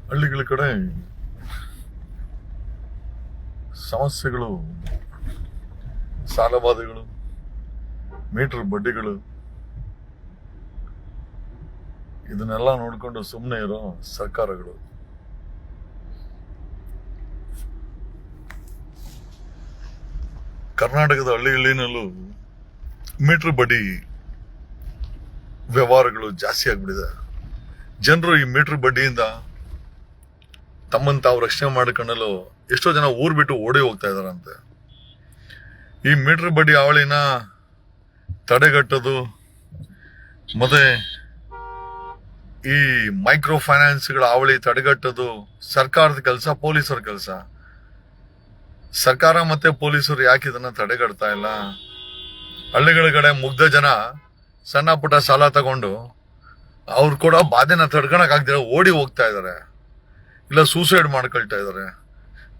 ಹಳ್ಳಿಗಳ ಕಡೆ ಸಮಸ್ಯೆಗಳು, ಸಾಲಬಾಧೆಗಳು, ಮೀಟರ್ ಬಡ್ಡಿಗಳು, ಇದನ್ನೆಲ್ಲ ನೋಡಿಕೊಂಡು ಸುಮ್ಮನೆ ಇರೋ ಸರ್ಕಾರಗಳು. ಕರ್ನಾಟಕದ ಹಳ್ಳಿನಲ್ಲೂ ಮೀಟರ್ ಬಡ್ಡಿ ವ್ಯವಹಾರಗಳು ಜಾಸ್ತಿ ಆಗ್ಬಿಟ್ಟಿದೆ. ಜನರು ಈ ಮೀಟರ್ ಬಡ್ಡಿಯಿಂದ ತಮ್ಮನ್ನು ತಾವು ರಕ್ಷಣೆ ಮಾಡಿಕೊಳ್ಳಲು ಎಷ್ಟೋ ಜನ ಊರ್ ಬಿಟ್ಟು ಓಡಿ ಹೋಗ್ತಾ ಇದಾರಂತೆ. ಈ ಮೀಟರ್ ಬಡ್ಡಿ ಹಾವಳಿನ ತಡೆಗಟ್ಟೋದು ಮತ್ತೆ ಈ ಮೈಕ್ರೋ ಫೈನಾನ್ಸ್ಗಳ ಹಾವಳಿ ತಡೆಗಟ್ಟೋದು ಸರ್ಕಾರದ ಕೆಲಸ, ಪೊಲೀಸರ ಕೆಲಸ. ಸರ್ಕಾರ ಮತ್ತೆ ಪೊಲೀಸರು ಯಾಕೆ ಇದನ್ನ ತಡೆಗಟ್ತಾ ಇಲ್ಲ? ಹಳ್ಳಿಗಳ ಕಡೆ ಮುಗ್ಧ ಜನ ಸಣ್ಣ ಪುಟ್ಟ ಸಾಲ ತಗೊಂಡು ಅವ್ರು ಕೂಡ ಬಾಧೆನ ತಡ್ಕೊಳಕ್ ಆಗ್ದಿರ ಓಡಿ ಹೋಗ್ತಾ ಇದಾರೆ, ಇಲ್ಲ ಸೂಸೈಡ್ ಮಾಡ್ಕೊಳ್ತಾ ಇದಾರೆ,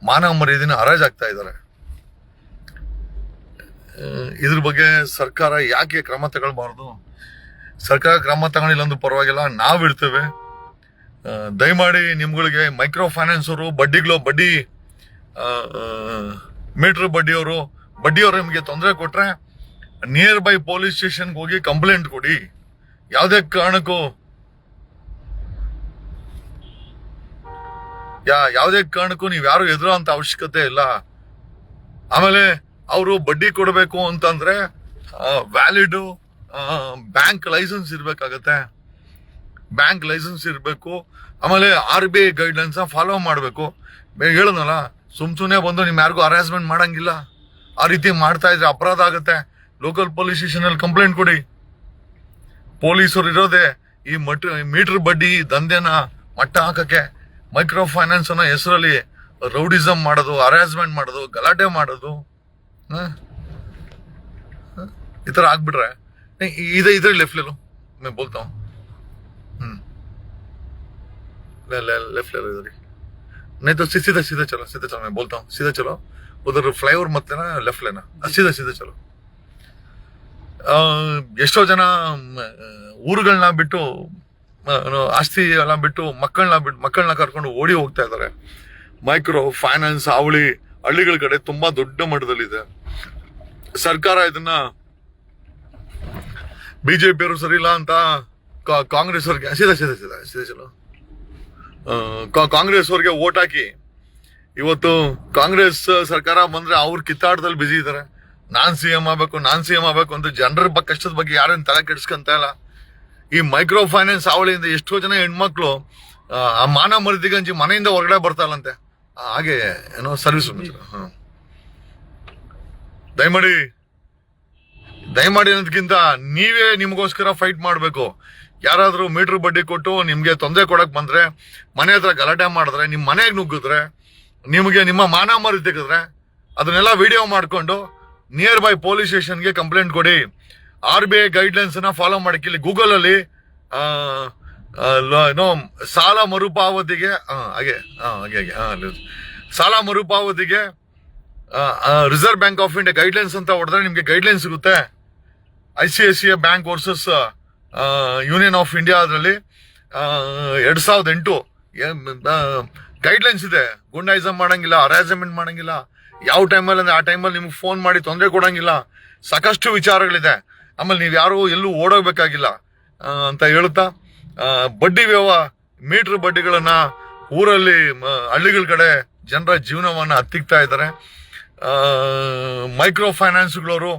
ಮಾನವ ಮರ್ಯಾದೆನ ಹರಾಜಾಗ್ತಾ ಇದಾರೆ. ಇದ್ರ ಬಗ್ಗೆ ಸರ್ಕಾರ ಯಾಕೆ ಕ್ರಮ ತಗೊಳ್ಬಾರ್ದು? ಸರ್ಕಾರ ಕ್ರಮ ತಗೊಂಡಿಲ್ಲ ಅಂದ್ರೂ ಪರವಾಗಿಲ್ಲ, ನಾವ್ ಇರ್ತೇವೆ. ದಯಮಾಡಿ ನಿಮ್ಗಳಿಗೆ ಮೈಕ್ರೋ ಫೈನಾನ್ಸ್ ಅವರು ಬಡ್ಡಿ ಮೀಟರ್ ಬಡ್ಡಿಯವರು ನಿಮಗೆ ತೊಂದರೆ ಕೊಟ್ರೆ ನಿಯರ್ ಬೈ ಪೊಲೀಸ್ ಸ್ಟೇಷನ್ಗೆ ಹೋಗಿ ಕಂಪ್ಲೇಂಟ್ ಕೊಡಿ. ಯಾವುದೇ ಕಾರಣಕ್ಕೂ ನೀವು ಯಾರು ಎದುರೋ ಅಂತ ಅವಶ್ಯಕತೆ ಇಲ್ಲ. ಆಮೇಲೆ ಅವರು ಬಡ್ಡಿ ಕೊಡಬೇಕು ಅಂತಂದ್ರೆ ವ್ಯಾಲಿಡ್ ಬ್ಯಾಂಕ್ ಲೈಸೆನ್ಸ್ ಇರ್ಬೇಕಾಗತ್ತೆ. ಬ್ಯಾಂಕ್ ಲೈಸೆನ್ಸ್ ಇರಬೇಕು. ಆಮೇಲೆ RBI ಗೈಡ್ಲೈನ್ಸ್ ಫಾಲೋ ಮಾಡಬೇಕು. ಹೇಳೋನಲ್ಲ, ಸುಮ್ನೆ ಬಂದು ನಿಮ್ ಯಾರಿಗೂ ಹರಾಸ್ಮೆಂಟ್ ಮಾಡಂಗಿಲ್ಲ. ಆ ರೀತಿ ಮಾಡ್ತಾ ಇದ್ರೆ ಅಪರಾಧ ಆಗುತ್ತೆ. ಲೋಕಲ್ ಪೊಲೀಸ್ ಸ್ಟೇಷನ್ ಅಲ್ಲಿ ಕಂಪ್ಲೇಂಟ್ ಕೊಡಿ. ಪೊಲೀಸರು ಇರೋದೇ ಈ ಮೀಟರ್ ಬಡ್ಡಿ ದಂಧೆನ ಮಟ್ಟ ಹಾಕಕ್ಕೆ. ಮೈಕ್ರೋ ಫೈನಾನ್ಸ್ ಅನ್ನೋ ಹೆಸರಲ್ಲಿ ರೌಡಿಸಮ್ ಮಾಡೋದು, ಹರಾಸ್ಮೆಂಟ್ ಮಾಡೋದು, ಗಲಾಟೆ ಮಾಡೋದು, ಈ ತರ ಆಗ್ಬಿಟ್ರೆ इधर लेफ्ट ले लो, मैं बोलता हूँ. लेफ्ट ले लो इधर. नहीं तो सीधा सीधा चलो, मैं बोलता हूँ. सीधा चलो, उधर फ्लाईओवर मत लेना, लेफ्ट लेना. सीधा चलो. ಎಷ್ಟೋ ಜನ ಊರುಗಳನ್ನ ಬಿಟ್ಟು, ಆಸ್ತಿ ಎಲ್ಲ ಬಿಟ್ಟು, ಮಕ್ಕಳನ್ನ ಕರ್ಕೊಂಡು ಓಡಿ ಹೋಗ್ತಾ ಇದ್ದಾರೆ. ಮೈಕ್ರೋ ಫೈನಾನ್ಸ್ ಹಾವಳಿ ಹಳ್ಳಿಗಳ ಕಡೆ ತುಂಬಾ ದೊಡ್ಡ ಮಟ್ಟದಲ್ಲಿದೆ. ಸರ್ಕಾರ ಇದನ್ನ ಬಿಜೆಪಿ ಅವರು ಸರಿ ಇಲ್ಲ ಅಂತ ಕಾಂಗ್ರೆಸ್ ಅವ್ರಿಗೆ ಸೀದಾ ಚಲೋ ಕಾಂಗ್ರೆಸ್ ಅವ್ರಿಗೆ ವೋಟ್ ಹಾಕಿ, ಇವತ್ತು ಕಾಂಗ್ರೆಸ್ ಸರ್ಕಾರ ಬಂದ್ರೆ ಅವ್ರ ಕಿತ್ತಾಟದಲ್ಲಿ ಬಿಸಿ ಇದ್ದಾರೆ. ನಾನ್ ಸಿ ಎಂ ಆಗ್ಬೇಕು ಅಂತ ಜನರ ಕಷ್ಟದ ಬಗ್ಗೆ ಯಾರೇನು ತಲೆ ಕೆಡಿಸ್ಕೊಂತ ಇಲ್ಲ. ಈ ಮೈಕ್ರೋ ಫೈನಾನ್ಸ್ ಹಾವಳಿಯಿಂದ ಎಷ್ಟೋ ಜನ ಹೆಣ್ಮಕ್ಳು ಆ ಮಾನ ಮರ್ದಿಗಂಜಿ ಮನೆಯಿಂದ ಹೊರಗಡೆ ಬರ್ತಾರಂತೆ. ಹಾಗೆ ಏನೋ ಸರ್ವಿಸ್ ದಯಮಾಡಿ ಅನ್ನೋದಕ್ಕಿಂತ ನೀವೇ ನಿಮಗೋಸ್ಕರ ಫೈಟ್ ಮಾಡ್ಬೇಕು. ಯಾರಾದ್ರೂ ಮೀಟರ್ ಬಡ್ಡಿ ಕೊಟ್ಟು ನಿಮ್ಗೆ ತೊಂದರೆ ಕೊಡಕ್ ಬಂದ್ರೆ, ಮನೆ ಹತ್ರ ಗಲಾಟೆ ಮಾಡಿದ್ರೆ, ನಿಮ್ ಮನೆಗೆ ನುಗ್ಗಿದ್ರೆ, ನಿಮ್ಗೆ ನಿಮ್ಮ ಮಾನ ಮರ್ಯಾದೆ ತೆಗೆದ್ರೆ, ಅದನ್ನೆಲ್ಲ ವಿಡಿಯೋ ಮಾಡ್ಕೊಂಡು ನಿಯರ್ ಬೈ ಪೊಲೀಸ್ ಸ್ಟೇಷನ್ಗೆ ಕಂಪ್ಲೇಂಟ್ ಕೊಡಿ. RBI ಗೈಡ್ಲೈನ್ಸ್ ನ ಫಾಲೋ ಮಾಡಕ್ಕೆ ಇಲ್ಲಿ ಗೂಗಲ್ ಅಲ್ಲಿ ಸಾಲ ಮರುಪಾವತಿಗೆ ಸಾಲ ಮರುಪಾವತಿಗೆ reserve bank of India guidelines ಅಂತ ಹೊಡೆದ್ರೆ ನಿಮ್ಗೆ ಗೈಡ್ಲೈನ್ ಸಿಗುತ್ತೆ. ICICI bank versus union of India ಅದರಲ್ಲಿ 2008 ಗೈಡ್ಲೈನ್ಸ್ ಇದೆ. ಗುಂಡಾಯಿಸಮ್ ಮಾಡಂಗಿಲ್ಲ, ಹರಾಸ್ಮೆಂಟ್ ಮಾಡಂಗಿಲ್ಲ, ಯಾವ ಟೈಮಲ್ಲಿ ಅಂದ್ರೆ ಆ ಟೈಮಲ್ಲಿ ನಿಮ್ಗೆ ಫೋನ್ ಮಾಡಿ ತೊಂದರೆ ಕೊಡಂಗಿಲ್ಲ. ಸಾಕಷ್ಟು ವಿಚಾರಗಳಿದೆ. ಆಮೇಲೆ ನೀವು ಯಾರು ಎಲ್ಲೂ ಓಡೋಗ್ಬೇಕಾಗಿಲ್ಲ ಅಂತ ಹೇಳುತ್ತಾ, ಬಡ್ಡಿ ಮೀಟರ್ ಬಡ್ಡಿಗಳನ್ನ ಊರಲ್ಲಿ ಹಳ್ಳಿಗಳ ಕಡೆ ಜನರ ಜೀವನವನ್ನ ಹತ್ತಿಕ್ತಾ ಇದ್ದಾರೆ. Micro ಫೈನಾನ್ಸ್ಗಳವರು,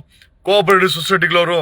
cooperative ಸೊಸೈಟಿಗಳವರು